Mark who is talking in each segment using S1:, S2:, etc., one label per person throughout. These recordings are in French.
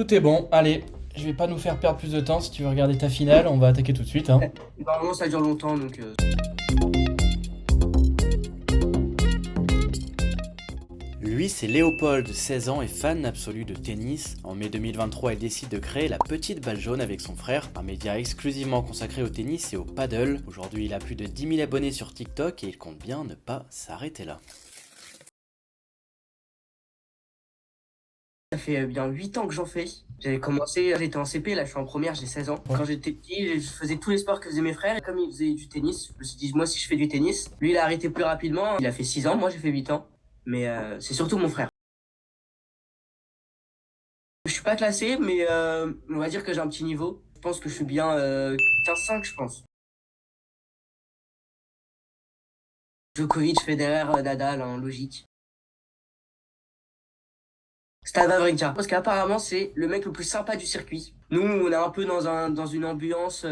S1: Tout est bon, allez, je vais pas nous faire perdre plus de temps. Si tu veux regarder ta finale, on va attaquer tout de suite, hein.
S2: Normalement, ça dure longtemps, donc
S3: Lui, c'est Léopold, 16 ans et fan absolu de tennis. En mai 2023, il décide de créer la Petite Balle Jaune avec son frère, un média exclusivement consacré au tennis et au paddle. Aujourd'hui, il a plus de 10 000 abonnés sur TikTok et il compte bien ne pas s'arrêter là.
S2: ça fait bien 8 ans que j'en fais. J'avais commencé, j'étais en CP, là je suis en première, j'ai 16 ans.
S1: Ouais.
S2: Quand j'étais petit, je faisais tous les sports que faisaient mes frères. Et comme ils faisaient du tennis, je me suis dit, moi si je fais du tennis, lui il a arrêté plus rapidement. Il a fait 6 ans, moi j'ai fait 8 ans. Mais c'est surtout mon frère. Je suis pas classé, mais on va dire que j'ai un petit niveau. Je pense que je suis bien 15-5, je pense. Djokovic, Federer, Nadal, en logique. Stan Wawrinka. Parce qu'apparemment, c'est le mec le plus sympa du circuit. Nous, on est un peu dans une ambiance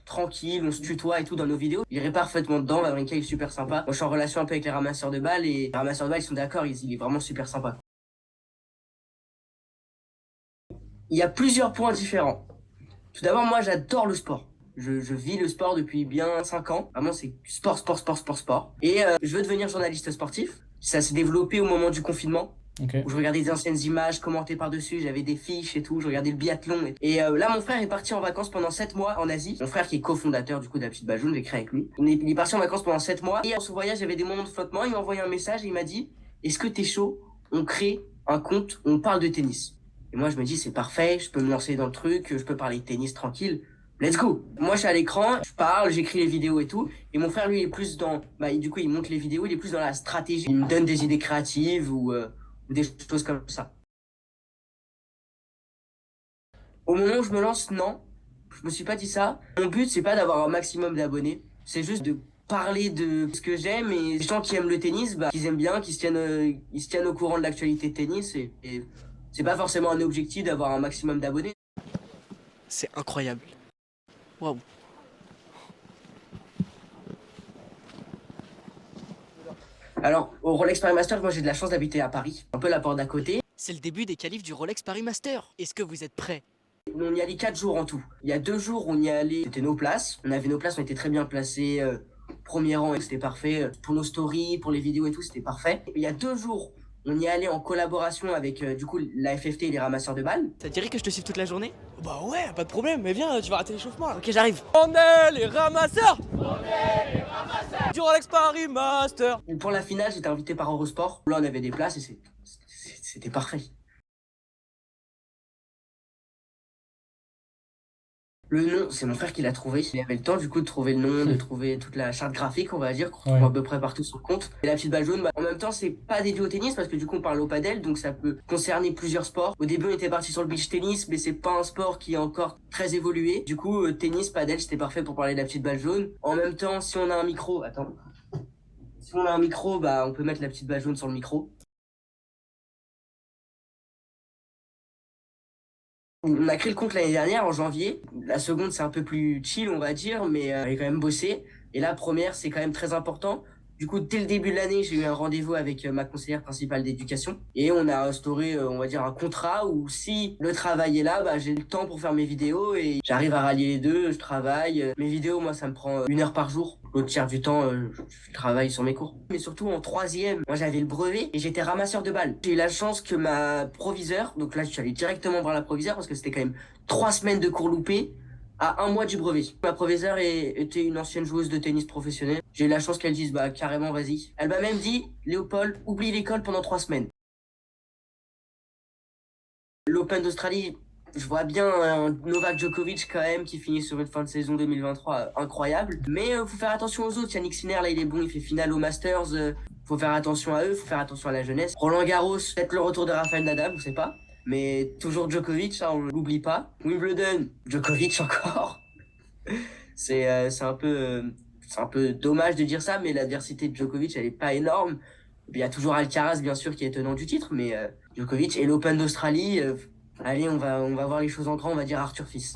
S2: tranquille, on se tutoie et tout dans nos vidéos. Il est parfaitement dedans, Wawrinka il est super sympa. Moi, je suis en relation un peu avec les ramasseurs de balles et les ramasseurs de balles, ils sont d'accord, il est vraiment super sympa. Il y a plusieurs points différents. Tout d'abord, moi, j'adore le sport. Je vis le sport depuis bien 5 ans. Vraiment, c'est sport, sport, sport, sport, sport. Et je veux devenir journaliste sportif. Ça s'est développé au moment du confinement.
S1: Ok.
S2: Où je regardais des anciennes images, commentées par-dessus, j'avais des fiches et tout, je regardais le biathlon. Et là, mon frère est parti en vacances pendant 7 mois en Asie. Mon frère qui est cofondateur du coup de la Petite Balle Jaune, j'ai créé avec lui. Il est parti en vacances pendant 7 mois. Et en ce voyage, il y avait des moments de flottement. Il m'a envoyé un message et il m'a dit, est-ce que t'es chaud? On crée un compte où on parle de tennis. Et moi, je me dis, c'est parfait, je peux me lancer dans le truc, je peux parler de tennis tranquille. Let's go! Moi, je suis à l'écran, je parle, j'écris les vidéos et tout. Et mon frère, lui, il est plus dans, du coup, il monte les vidéos, il est plus dans la stratégie. Il me donne des idées créatives ou des choses comme ça. Au moment où je me lance, non. Je me suis pas dit ça. Mon but, c'est pas d'avoir un maximum d'abonnés. C'est juste de parler de ce que j'aime et les gens qui aiment le tennis, qu'ils aiment bien, ils se tiennent au courant de l'actualité de tennis et c'est pas forcément un objectif d'avoir un maximum d'abonnés.
S4: C'est incroyable. Waouh.
S2: Alors, au Rolex Paris Master, moi j'ai de la chance d'habiter à Paris, un peu la porte d'à côté.
S4: C'est le début des qualifs du Rolex Paris Master. Est-ce que vous êtes prêts?
S2: On y allait 4 jours en tout. Il y a 2 jours, on y allait, c'était nos places. On avait nos places, on était très bien placés, premier rang, et c'était parfait. Pour nos stories, pour les vidéos et tout, c'était parfait. Il y a 2 jours, on y allait en collaboration avec du coup la FFT et les ramasseurs de balles.
S4: Ça te dirait que je te suive toute la journée?
S5: Bah ouais, pas de problème, mais viens, tu vas rater l'échauffement là.
S4: Ok, j'arrive.
S5: On est les ramasseurs. Du Rolex Paris Master.
S2: Pour la finale, j'étais invité par Eurosport. Là, on avait des places et c'était parfait. Le nom, c'est mon frère qui l'a trouvé. Il avait le temps du coup de trouver le nom, de trouver toute la charte graphique, on va dire, qu'on trouve
S1: Ouais.
S2: à peu près partout sur le compte. Et la Petite Balle Jaune, en même temps, c'est pas dédié au tennis parce que du coup on parle au padel, donc ça peut concerner plusieurs sports. Au début, on était parti sur le beach tennis, mais c'est pas un sport qui est encore très évolué. Du coup, tennis, padel, c'était parfait pour parler de la Petite Balle Jaune. En même temps, si on a un micro, si on a un micro, on peut mettre la Petite Balle Jaune sur le micro. On a créé le compte l'année dernière, en janvier. La seconde, c'est un peu plus chill, on va dire, mais j'ai quand même bossé. Et la première, c'est quand même très important. Du coup, dès le début de l'année, j'ai eu un rendez-vous avec ma conseillère principale d'éducation. Et on a instauré, on va dire, un contrat où si le travail est là, j'ai le temps pour faire mes vidéos et j'arrive à rallier les deux, je travaille. Mes vidéos, moi, ça me prend 1 heure par jour. L'autre tiers du temps, je travaille sur mes cours. Mais surtout, en troisième, moi, j'avais le brevet et j'étais ramasseur de balles. J'ai eu la chance que ma proviseure, donc là, je suis allé directement voir la proviseure parce que c'était quand même 3 semaines de cours loupés à 1 mois du brevet. Ma proviseure était une ancienne joueuse de tennis professionnelle. J'ai eu la chance qu'elle dise, carrément, vas-y. Elle m'a même dit, Léopold, oublie l'école pendant 3 semaines. L'Open d'Australie, je vois bien un Novak Djokovic quand même qui finit sur une fin de saison 2023 incroyable. Mais faut faire attention aux autres. Yannick Sinner, là, il est bon, il fait finale au Masters. Faut faire attention à eux, faut faire attention à la jeunesse. Roland Garros, peut-être le retour de Rafael Nadal, on sait pas. Mais toujours Djokovic, ça on l'oublie pas. Wimbledon, Djokovic encore. C'est un peu dommage de dire ça, mais l'adversité de Djokovic, elle est pas énorme. Il y a toujours Alcaraz, bien sûr, qui est tenant du titre, mais Djokovic et l'Open d'Australie, allez, on va voir les choses en grand, on va dire Arthur Fils.